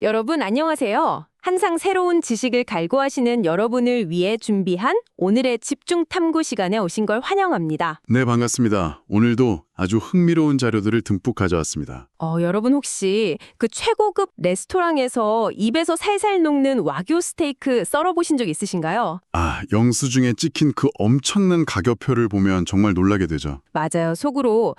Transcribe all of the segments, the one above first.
여러분 안녕하세요. 항상 새로운 지식을 갈구하시는 여러분을 위해 준비한 오늘의 집중 탐구 시간에 오신 걸 환영합니다. 네, 반갑습니다. 오늘도 아주 흥미로운 자료들을 듬뿍 가져왔습니다. 여러분 혹시 그 최고급 레스토랑에서 입에서 살살 녹는 와규 스테이크 썰어보신 적 있으신가요? 영수증에 찍힌 그 엄청난 가격표를 보면 정말 놀라게 되죠. 맞아요. 속으로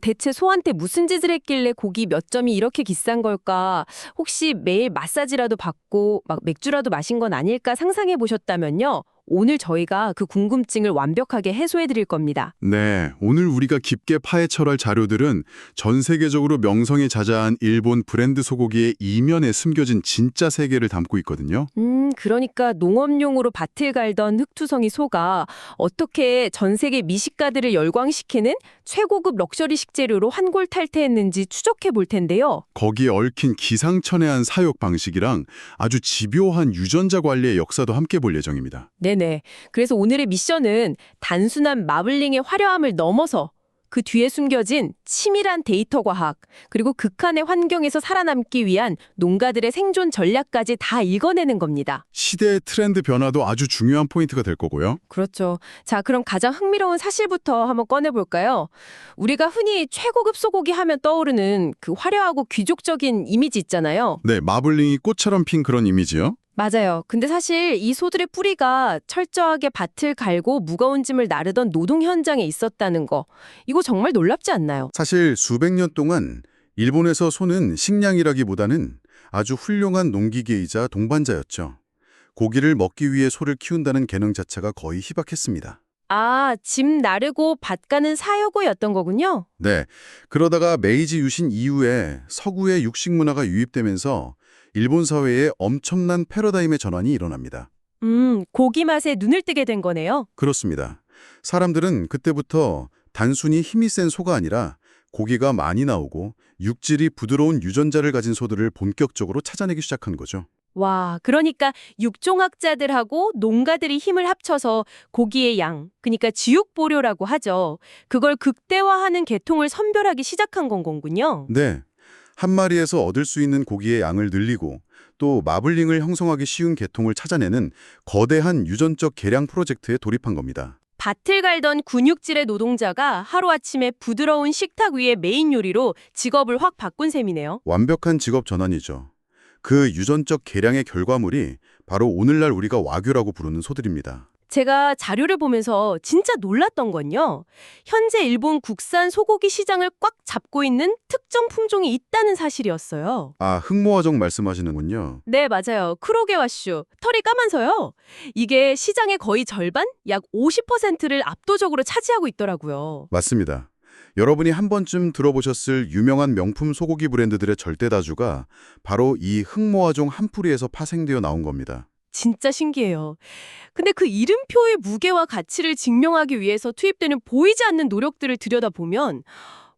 대체 소한테 무슨 짓을 했길래 고기 몇 점이 이렇게 비싼 걸까? 혹시 매일 마사지라도 받고 막 맥주라도 마신 건 아닐까 상상해 보셨다면요. 오늘 저희가 그 궁금증을 완벽하게 해소해 드릴 겁니다. 네, 오늘 우리가 깊게 파헤쳐갈 자료들은 전 세계적으로 명성이 자자한 일본 브랜드 소고기의 이면에 숨겨진 진짜 세계를 담고 있거든요. 그러니까 농업용으로 밭을 갈던 흑투성이 소가 어떻게 전 세계 미식가들을 열광시키는 최고급 럭셔리 식재료로 환골탈태했는지 추적해 볼 텐데요. 거기에 얽힌 기상천외한 사육 방식이랑 아주 집요한 유전자 관리의 역사도 함께 볼 예정입니다. 네네. 그래서 오늘의 미션은 단순한 마블링의 화려함을 넘어서 그 뒤에 숨겨진 치밀한 데이터 과학, 그리고 극한의 환경에서 살아남기 위한 농가들의 생존 전략까지 다 읽어내는 겁니다. 시대의 트렌드 변화도 아주 중요한 포인트가 될 거고요. 그렇죠. 자, 그럼 가장 흥미로운 사실부터 한번 꺼내볼까요? 우리가 흔히 최고급 소고기 하면 떠오르는 그 화려하고 귀족적인 이미지 있잖아요. 네, 마블링이 꽃처럼 핀 그런 이미지요. 맞아요. 근데 사실 이 소들의 뿌리가 철저하게 밭을 갈고 무거운 짐을 나르던 노동 현장에 있었다는 거. 이거 정말 놀랍지 않나요? 사실 수백 년 동안 일본에서 소는 식량이라기보다는 아주 훌륭한 농기계이자 동반자였죠. 고기를 먹기 위해 소를 키운다는 개능 자체가 거의 희박했습니다. 짐 나르고 밭 가는 사여고였던 거군요. 네, 그러다가 메이지 유신 이후에 서구의 육식 문화가 유입되면서 일본 사회에 엄청난 패러다임의 전환이 일어납니다. 고기 맛에 눈을 뜨게 된 거네요. 그렇습니다. 사람들은 그때부터 단순히 힘이 센 소가 아니라 고기가 많이 나오고 육질이 부드러운 유전자를 가진 소들을 본격적으로 찾아내기 시작한 거죠. 와, 그러니까 육종학자들하고 농가들이 힘을 합쳐서 고기의 양, 그러니까 지육보료라고 하죠. 그걸 극대화하는 계통을 선별하기 시작한 건 거군요. 네, 한 마리에서 얻을 수 있는 고기의 양을 늘리고 또 마블링을 형성하기 쉬운 계통을 찾아내는 거대한 유전적 개량 프로젝트에 돌입한 겁니다. 밭을 갈던 근육질의 노동자가 하루아침에 부드러운 식탁 위의 메인 요리로 직업을 확 바꾼 셈이네요. 완벽한 직업 전환이죠. 그 유전적 개량의 결과물이 바로 오늘날 우리가 와규라고 부르는 소들입니다. 제가 자료를 보면서 진짜 놀랐던 건요. 현재 일본 국산 소고기 시장을 꽉 잡고 있는 특정 품종이 있다는 사실이었어요. 흑모아종 말씀하시는군요. 네, 맞아요. 크로게와슈. 털이 까만서요. 이게 시장의 거의 절반? 약 50%를 압도적으로 차지하고 있더라고요. 맞습니다. 여러분이 한 번쯤 들어보셨을 유명한 명품 소고기 브랜드들의 절대다수가 바로 이 흑모아종 한 뿌리에서 파생되어 나온 겁니다. 진짜 신기해요. 근데 그 이름표의 무게와 가치를 증명하기 위해서 투입되는 보이지 않는 노력들을 들여다보면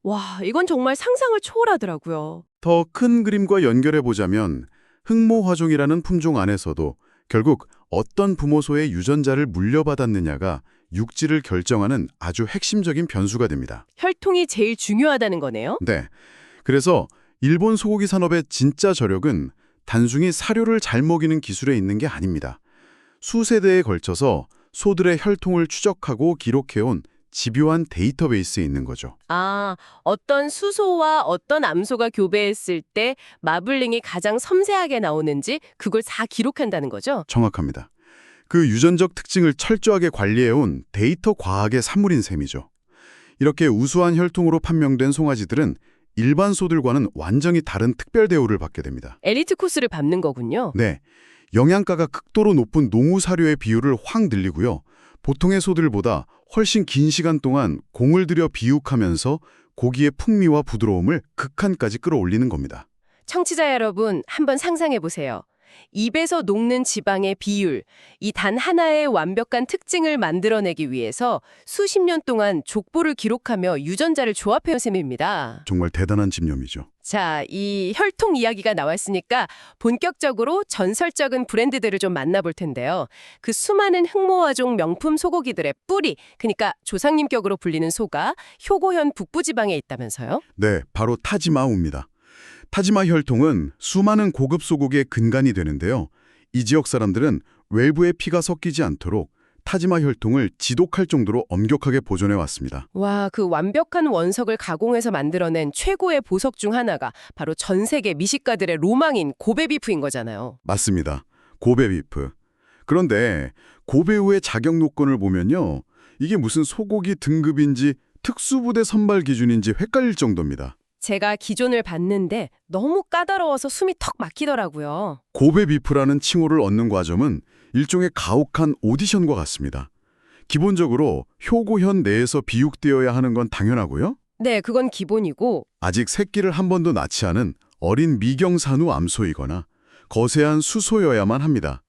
와, 이건 정말 상상을 초월하더라고요. 더 큰 그림과 연결해보자면 흑모화종이라는 품종 안에서도 결국 어떤 부모소의 유전자를 물려받았느냐가 육질을 결정하는 아주 핵심적인 변수가 됩니다. 혈통이 제일 중요하다는 거네요. 네. 그래서 일본 소고기 산업의 진짜 저력은 단순히 사료를 잘 먹이는 기술에 있는 게 아닙니다. 수세대에 걸쳐서 소들의 혈통을 추적하고 기록해온 집요한 데이터베이스에 있는 거죠. 어떤 수소와 어떤 암소가 교배했을 때 마블링이 가장 섬세하게 나오는지 그걸 다 기록한다는 거죠? 정확합니다. 그 유전적 특징을 철저하게 관리해온 데이터 과학의 산물인 셈이죠. 이렇게 우수한 혈통으로 판명된 송아지들은 일반 소들과는 완전히 다른 특별 대우를 받게 됩니다. 엘리트 코스를 밟는 거군요. 네, 영양가가 극도로 높은 농우 사료의 비율을 확 늘리고요. 보통의 소들보다 훨씬 긴 시간 동안 공을 들여 비육하면서 고기의 풍미와 부드러움을 극한까지 끌어올리는 겁니다. 청취자 여러분, 한번 상상해 보세요. 입에서 녹는 지방의 비율, 이 단 하나의 완벽한 특징을 만들어내기 위해서 수십 년 동안 족보를 기록하며 유전자를 조합해온 셈입니다. 정말 대단한 집념이죠. 자, 이 혈통 이야기가 나왔으니까 본격적으로 전설적인 브랜드들을 좀 만나볼 텐데요. 그 수많은 흑모아종 명품 소고기들의 뿌리, 그러니까 조상님격으로 불리는 소가 효고현 북부지방에 있다면서요? 네, 바로 타지마우입니다. 타지마 혈통은 수많은 고급 소고기의 근간이 되는데요. 이 지역 사람들은 외부의 피가 섞이지 않도록 타지마 혈통을 지독할 정도로 엄격하게 보존해 왔습니다. 와, 그 완벽한 원석을 가공해서 만들어낸 최고의 보석 중 하나가 바로 전 세계 미식가들의 로망인 고베비프인 거잖아요. 맞습니다. 고베 비프. 그런데 고베우의 자격 요건을 보면요. 이게 무슨 소고기 등급인지 특수부대 선발 기준인지 헷갈릴 정도입니다. 제가 기존을 봤는데 너무 까다로워서 숨이 턱 막히더라고요. 고베 비프라는 칭호를 얻는 과정은 일종의 가혹한 오디션과 같습니다. 기본적으로 효고현 내에서 비육되어야 하는 건 당연하고요. 네, 그건 기본이고 아직 새끼를 한 번도 낳지 않은 어린 미경산후 암소이거나 거세한 수소여야만 합니다.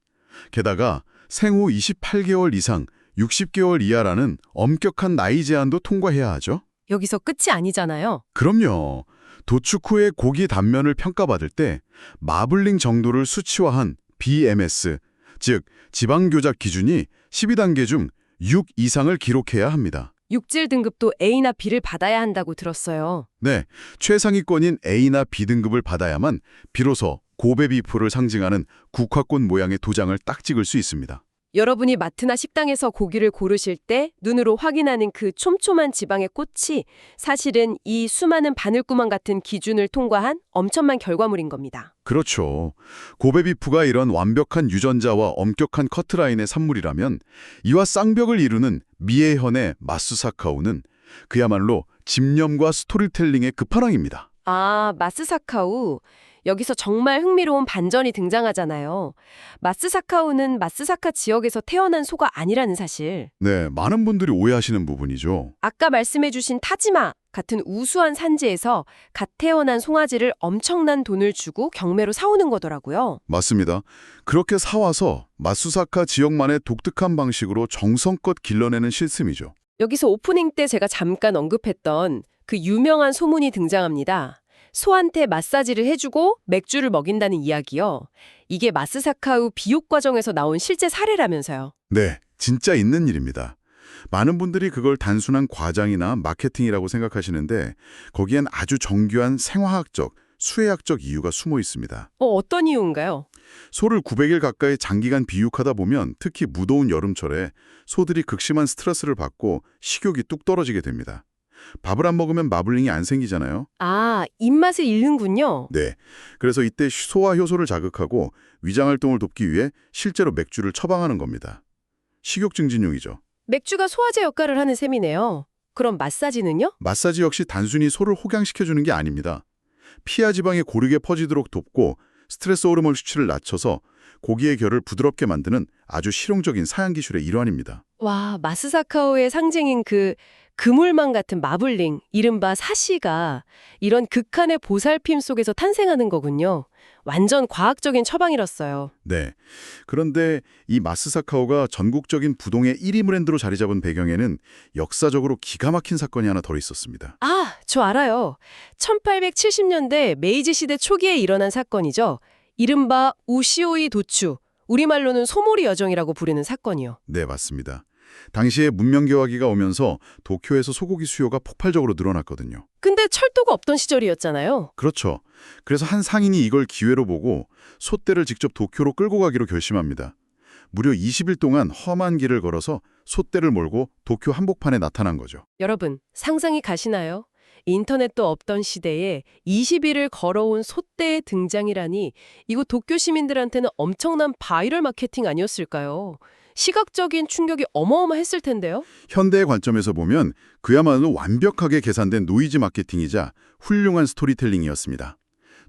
게다가 생후 28개월 이상 60개월 이하라는 엄격한 나이 제한도 통과해야 하죠. 여기서 끝이 아니잖아요. 그럼요. 도축 후에 고기 단면을 평가받을 때 마블링 정도를 수치화한 BMS, 즉 지방교작 기준이 12단계 중 6 이상을 기록해야 합니다. 육질 등급도 A나 B를 받아야 한다고 들었어요. 네, 최상위권인 A나 B 등급을 받아야만 비로소 고베 비프를 상징하는 국화꽃 모양의 도장을 딱 찍을 수 있습니다. 여러분이 마트나 식당에서 고기를 고르실 때 눈으로 확인하는 그 촘촘한 지방의 꽃이 사실은 이 수많은 바늘구멍 같은 기준을 통과한 엄청난 결과물인 겁니다. 그렇죠. 고베 비프가 이런 완벽한 유전자와 엄격한 커트라인의 산물이라면 이와 쌍벽을 이루는 미에현의 마스사카우는 그야말로 집념과 스토리텔링의 끝판왕입니다. 아, 마스사카우. 여기서 정말 흥미로운 반전이 등장하잖아요. 마스사카우는 마스사카 지역에서 태어난 소가 아니라는 사실. 네, 많은 분들이 오해하시는 부분이죠. 아까 말씀해주신 타지마 같은 우수한 산지에서 갓 태어난 송아지를 엄청난 돈을 주고 경매로 사오는 거더라고요. 맞습니다. 그렇게 사와서 마수사카 지역만의 독특한 방식으로 정성껏 길러내는 실습이죠. 여기서 오프닝 때 제가 잠깐 언급했던 그 유명한 소문이 등장합니다. 소한테 마사지를 해주고 맥주를 먹인다는 이야기요. 이게 마스사카우 비육 과정에서 나온 실제 사례라면서요. 네, 진짜 있는 일입니다. 많은 분들이 그걸 단순한 과장이나 마케팅이라고 생각하시는데 거기엔 아주 정교한 생화학적, 수의학적 이유가 숨어 있습니다. 어떤 이유인가요? 소를 900일 가까이 장기간 비육하다 보면 특히 무더운 여름철에 소들이 극심한 스트레스를 받고 식욕이 뚝 떨어지게 됩니다. 밥을 안 먹으면 마블링이 안 생기잖아요. 아, 입맛을 잃는군요. 네, 그래서 이때 소화 효소를 자극하고 위장활동을 돕기 위해 실제로 맥주를 처방하는 겁니다. 식욕 증진용이죠. 맥주가 소화제 역할을 하는 셈이네요. 그럼 마사지는요? 마사지 역시 단순히 소를 호강시켜주는 게 아닙니다. 피하 지방이 고르게 퍼지도록 돕고 스트레스 호르몬 수치를 낮춰서 고기의 결을 부드럽게 만드는 아주 실용적인 사양 기술의 일환입니다. 와, 마스사카오의 상징인 그 그물망 같은 마블링, 이른바 사시가 이런 극한의 보살핌 속에서 탄생하는 거군요. 완전 과학적인 처방이었어요. 네. 그런데 이 마스사카오가 전국적인 부동의 1위 브랜드로 자리 잡은 배경에는 역사적으로 기가 막힌 사건이 하나 더 있었습니다. 아, 저 알아요. 1870년대 메이지 시대 초기에 일어난 사건이죠. 이른바 우시오이 도추, 우리말로는 소몰이 여정이라고 부르는 사건이요. 네, 맞습니다. 당시에 문명개화기가 오면서 도쿄에서 소고기 수요가 폭발적으로 늘어났거든요. 근데 철도가 없던 시절이었잖아요. 그렇죠. 그래서 한 상인이 이걸 기회로 보고 소떼를 직접 도쿄로 끌고 가기로 결심합니다. 무려 20일 동안 험한 길을 걸어서 소떼를 몰고 도쿄 한복판에 나타난 거죠. 여러분, 상상이 가시나요? 인터넷도 없던 시대에 20일을 걸어온 소떼의 등장이라니 이거 도쿄 시민들한테는 엄청난 바이럴 마케팅 아니었을까요? 시각적인 충격이 어마어마했을 텐데요. 현대의 관점에서 보면 그야말로 완벽하게 계산된 노이즈 마케팅이자 훌륭한 스토리텔링이었습니다.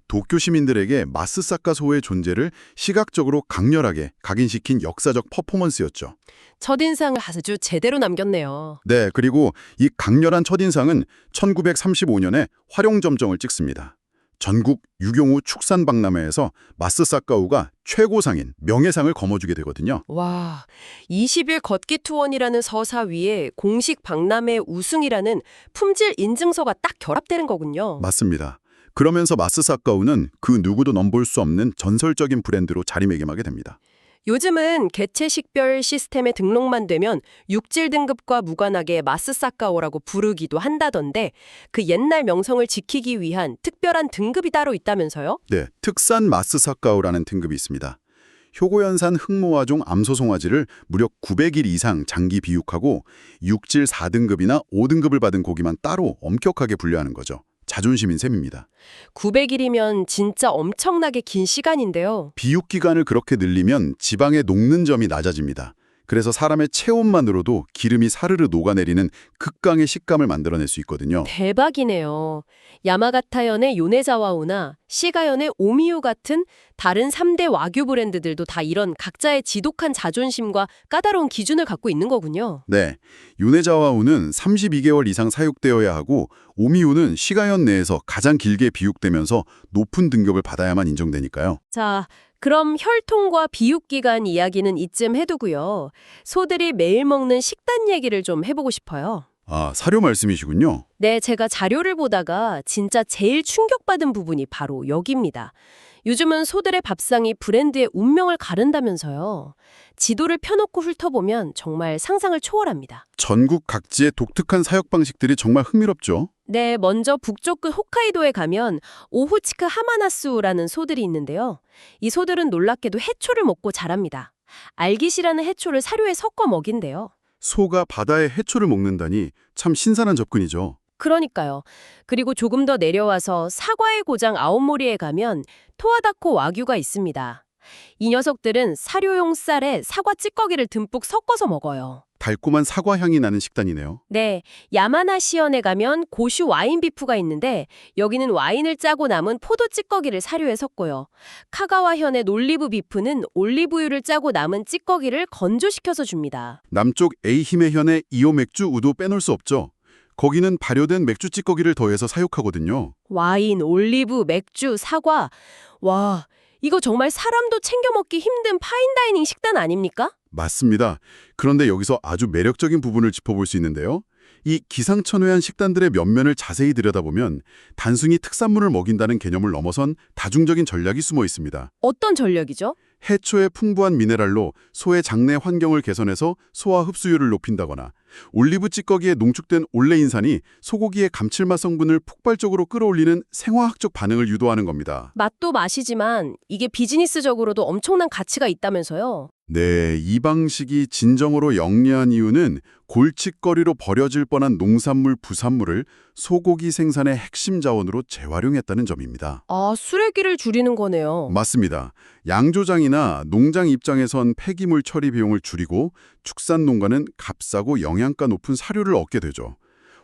도쿄 시민들에게 마스사카 소의 존재를 시각적으로 강렬하게 각인시킨 역사적 퍼포먼스였죠. 첫인상을 아주 제대로 남겼네요. 네, 그리고 이 강렬한 첫인상은 1935년에 활용점정을 찍습니다. 전국 유경우 축산박람회에서 마스사카우가 최고상인 명예상을 거머쥐게 되거든요. 와, 20일 걷기 투원이라는 서사 위에 공식 박람회 우승이라는 품질 인증서가 딱 결합되는 거군요. 맞습니다. 그러면서 마스사카우는 그 누구도 넘볼 수 없는 전설적인 브랜드로 자리매김하게 됩니다. 요즘은 개체식별 시스템에 등록만 되면 육질 등급과 무관하게 마스사카오라고 부르기도 한다던데 그 옛날 명성을 지키기 위한 특별한 등급이 따로 있다면서요? 네, 특산 마스사카오라는 등급이 있습니다. 효고연산 흑모아종 암소송아지를 무려 900일 이상 장기 비육하고 육질 4등급이나 5등급을 받은 고기만 따로 엄격하게 분류하는 거죠. 자존심인 셈입니다. 900일이면 진짜 엄청나게 긴 시간인데요. 비육 기간을 그렇게 늘리면 지방의 녹는 점이 낮아집니다. 그래서 사람의 체온만으로도 기름이 사르르 녹아내리는 극강의 식감을 만들어낼 수 있거든요. 대박이네요. 야마가타현의 요네자와우나 시가현의 오미유 같은 다른 3대 와규 브랜드들도 다 이런 각자의 지독한 자존심과 까다로운 기준을 갖고 있는 거군요. 네, 유네자와우는 32개월 이상 사육되어야 하고 오미우는 시가현 내에서 가장 길게 비육되면서 높은 등급을 받아야만 인정되니까요. 자, 그럼 혈통과 비육기간 이야기는 이쯤 해두고요. 소들이 매일 먹는 식단 얘기를 좀 해보고 싶어요. 아, 사료 말씀이시군요. 네, 제가 자료를 보다가 진짜 제일 충격받은 부분이 바로 여기입니다. 요즘은 소들의 밥상이 브랜드의 운명을 가른다면서요. 지도를 펴놓고 훑어보면 정말 상상을 초월합니다. 전국 각지의 독특한 사육 방식들이 정말 흥미롭죠. 네, 먼저 북쪽 끝 홋카이도에 가면 오후치크 하마나스우라는 소들이 있는데요. 이 소들은 놀랍게도 해초를 먹고 자랍니다. 알깃이라는 해초를 사료에 섞어 먹인대요. 소가 바다의 해초를 먹는다니 참 신선한 접근이죠. 그러니까요. 그리고 조금 더 내려와서 사과의 고장 아오모리에 가면 토하다코 와규가 있습니다. 이 녀석들은 사료용 쌀에 사과 찌꺼기를 듬뿍 섞어서 먹어요. 달콤한 사과 향이 나는 식단이네요. 네, 야마나시현에 가면 고슈 와인 비프가 있는데 여기는 와인을 짜고 남은 포도 찌꺼기를 사료에 섞고요. 카가와현의 올리브 비프는 올리브유를 짜고 남은 찌꺼기를 건조시켜서 줍니다. 남쪽 에이히메현의 이오 맥주 우도 빼놓을 수 없죠. 거기는 발효된 맥주 찌꺼기를 더해서 사육하거든요. 와인, 올리브, 맥주, 사과. 와, 이거 정말 사람도 챙겨 먹기 힘든 파인다이닝 식단 아닙니까? 맞습니다. 그런데 여기서 아주 매력적인 부분을 짚어볼 수 있는데요. 이 기상천외한 식단들의 면면을 자세히 들여다보면 단순히 특산물을 먹인다는 개념을 넘어선 다중적인 전략이 숨어 있습니다. 어떤 전략이죠? 해초의 풍부한 미네랄로 소의 장내 환경을 개선해서 소화 흡수율을 높인다거나 올리브 찌꺼기에 농축된 올레인산이 소고기의 감칠맛 성분을 폭발적으로 끌어올리는 생화학적 반응을 유도하는 겁니다. 맛도 맛이지만 이게 비즈니스적으로도 엄청난 가치가 있다면서요? 네, 이 방식이 진정으로 영리한 이유는 골칫거리로 버려질 뻔한 농산물, 부산물을 소고기 생산의 핵심 자원으로 재활용했다는 점입니다. 아, 쓰레기를 줄이는 거네요. 맞습니다. 양조장이나 농장 입장에선 폐기물 처리 비용을 줄이고 축산 농가는 값싸고 영양가 높은 사료를 얻게 되죠.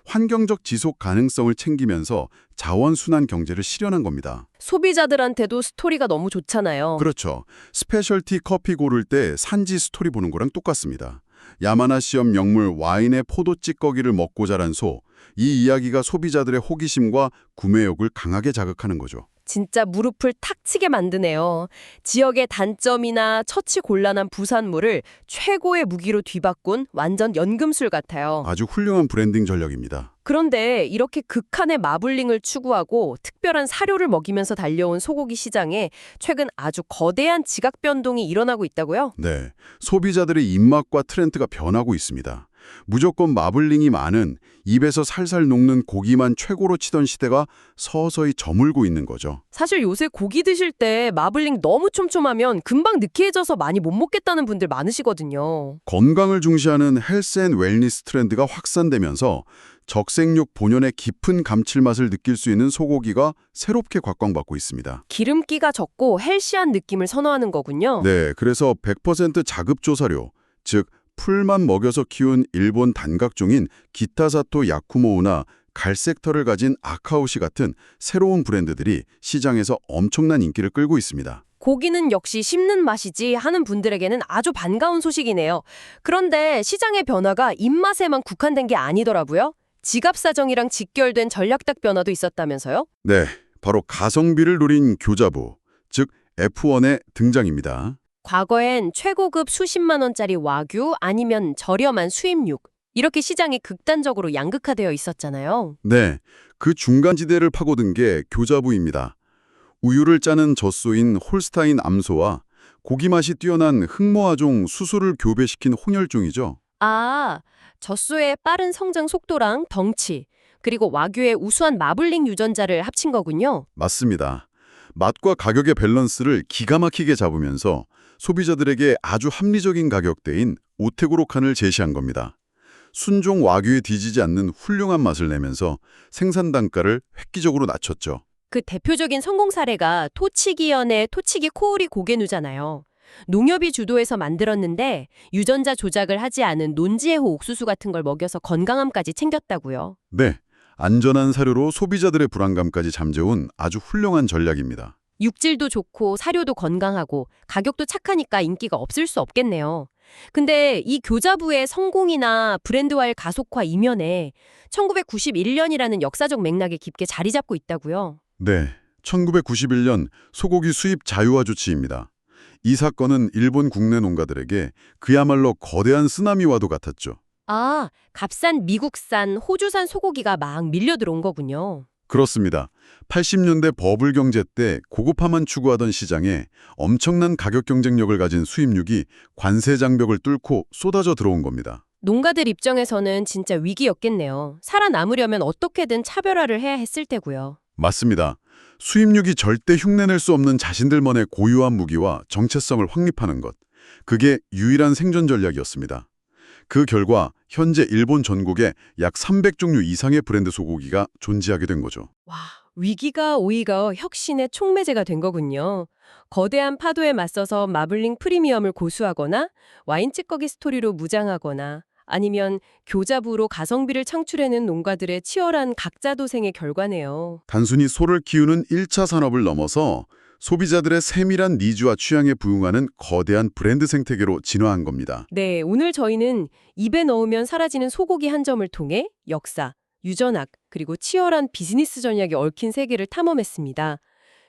환경적 지속 가능성을 챙기면서 자원순환 경제를 실현한 겁니다. 소비자들한테도 스토리가 너무 좋잖아요. 그렇죠. 스페셜티 커피 고를 때 산지 스토리 보는 거랑 똑같습니다. 야마나시염 영물 와인의 포도 찌꺼기를 먹고 자란 소. 이 이야기가 소비자들의 호기심과 구매욕을 강하게 자극하는 거죠. 진짜 무릎을 탁 치게 만드네요. 지역의 단점이나 처치 곤란한 부산물을 최고의 무기로 뒤바꾼 완전 연금술 같아요. 아주 훌륭한 브랜딩 전략입니다. 그런데 이렇게 극한의 마블링을 추구하고 특별한 사료를 먹이면서 달려온 소고기 시장에 최근 아주 거대한 지각 변동이 일어나고 있다고요? 네, 소비자들의 입맛과 트렌드가 변하고 있습니다. 무조건 마블링이 많은 입에서 살살 녹는 고기만 최고로 치던 시대가 서서히 저물고 있는 거죠. 사실 요새 고기 드실 때 마블링 너무 촘촘하면 금방 느끼해져서 많이 못 먹겠다는 분들 많으시거든요. 건강을 중시하는 헬스 앤 웰니스 트렌드가 확산되면서 적색육 본연의 깊은 감칠맛을 느낄 수 있는 소고기가 새롭게 곽광받고 있습니다. 기름기가 적고 헬시한 느낌을 선호하는 거군요. 네, 그래서 100% 자급조사료, 즉 풀만 먹여서 키운 일본 단각종인 기타사토 야쿠모우나 갈색 털을 가진 아카오시 같은 새로운 브랜드들이 시장에서 엄청난 인기를 끌고 있습니다. 고기는 역시 씹는 맛이지 하는 분들에게는 아주 반가운 소식이네요. 그런데 시장의 변화가 입맛에만 국한된 게 아니더라고요. 지갑 사정이랑 직결된 전략적 변화도 있었다면서요? 네, 바로 가성비를 노린 교자부, 즉 F1의 등장입니다. 과거엔 최고급 수십만 원짜리 와규 아니면 저렴한 수입육 이렇게 시장이 극단적으로 양극화되어 있었잖아요. 네, 그 중간지대를 파고든 게 교자부입니다. 우유를 짜는 젖소인 홀스타인 암소와 고기 맛이 뛰어난 흑모아종 수소를 교배시킨 홍열종이죠. 아, 젖소의 빠른 성장 속도랑 덩치, 그리고 와규의 우수한 마블링 유전자를 합친 거군요. 맞습니다. 맛과 가격의 밸런스를 기가 막히게 잡으면서 소비자들에게 아주 합리적인 가격대인 오테고로칸을 제시한 겁니다. 순종 와규에 뒤지지 않는 훌륭한 맛을 내면서 생산 단가를 획기적으로 낮췄죠. 그 대표적인 성공 사례가 토치기연의 토치기 코오리 고개누잖아요. 농협이 주도해서 만들었는데 유전자 조작을 하지 않은 논지해호 옥수수 같은 걸 먹여서 건강함까지 챙겼다고요. 네, 안전한 사료로 소비자들의 불안감까지 잠재운 아주 훌륭한 전략입니다. 육질도 좋고 사료도 건강하고 가격도 착하니까 인기가 없을 수 없겠네요. 근데 이 교자부의 성공이나 브랜드화의 가속화 이면에 1991년이라는 역사적 맥락에 깊게 자리 잡고 있다고요. 네, 1991년 소고기 수입 자유화 조치입니다. 이 사건은 일본 국내 농가들에게 그야말로 거대한 쓰나미와도 같았죠. 아, 값싼 미국산, 호주산 소고기가 막 밀려 들어온 거군요. 그렇습니다. 80년대 버블 경제 때 고급화만 추구하던 시장에 엄청난 가격 경쟁력을 가진 수입육이 관세 장벽을 뚫고 쏟아져 들어온 겁니다. 농가들 입장에서는 진짜 위기였겠네요. 살아남으려면 어떻게든 차별화를 해야 했을 테고요. 맞습니다. 수입육이 절대 흉내낼 수 없는 자신들만의 고유한 무기와 정체성을 확립하는 것. 그게 유일한 생존 전략이었습니다. 그 결과 현재 일본 전국에 약 300종류 이상의 브랜드 소고기가 존재하게 된 거죠. 와, 위기가 오히려 혁신의 촉매제가 된 거군요. 거대한 파도에 맞서서 마블링 프리미엄을 고수하거나 와인 찌꺼기 스토리로 무장하거나 아니면 교자부로 가성비를 창출해낸 농가들의 치열한 각자 도생의 결과네요. 단순히 소를 키우는 1차 산업을 넘어서 소비자들의 세밀한 니즈와 취향에 부응하는 거대한 브랜드 생태계로 진화한 겁니다. 네, 오늘 저희는 입에 넣으면 사라지는 소고기 한 점을 통해 역사, 유전학, 그리고 치열한 비즈니스 전략이 얽힌 세계를 탐험했습니다.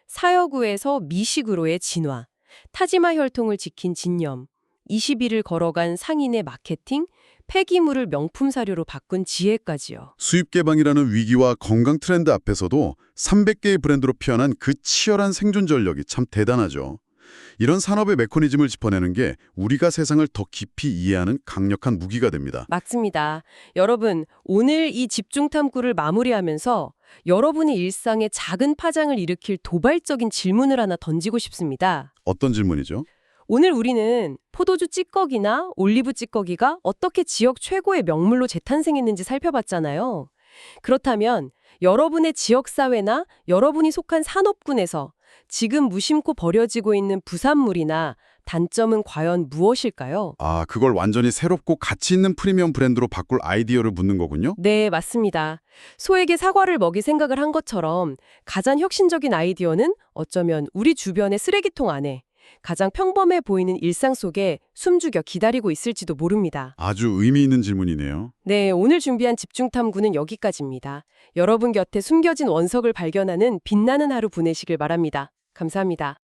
사여구에서 미식으로의 진화, 타지마 혈통을 지킨 진념, 20일을 걸어간 상인의 마케팅, 폐기물을 명품 사료로 바꾼 지혜까지요. 수입 개방이라는 위기와 건강 트렌드 앞에서도 300개의 브랜드로 피어난 그 치열한 생존 전력이 참 대단하죠. 이런 산업의 메커니즘을 짚어내는 게 우리가 세상을 더 깊이 이해하는 강력한 무기가 됩니다. 맞습니다. 여러분, 오늘 이 집중 탐구를 마무리하면서 여러분의 일상에 작은 파장을 일으킬 도발적인 질문을 하나 던지고 싶습니다. 어떤 질문이죠? 오늘 우리는 포도주 찌꺼기나 올리브 찌꺼기가 어떻게 지역 최고의 명물로 재탄생했는지 살펴봤잖아요. 그렇다면 여러분의 지역사회나 여러분이 속한 산업군에서 지금 무심코 버려지고 있는 부산물이나 단점은 과연 무엇일까요? 아, 그걸 완전히 새롭고 가치 있는 프리미엄 브랜드로 바꿀 아이디어를 묻는 거군요? 네, 맞습니다. 소에게 사과를 먹일 생각을 한 것처럼 가장 혁신적인 아이디어는 어쩌면 우리 주변의 쓰레기통 안에 가장 평범해 보이는 일상 속에 숨죽여 기다리고 있을지도 모릅니다. 아주 의미 있는 질문이네요. 네, 오늘 준비한 집중 탐구는 여기까지입니다. 여러분 곁에 숨겨진 원석을 발견하는 빛나는 하루 보내시길 바랍니다. 감사합니다.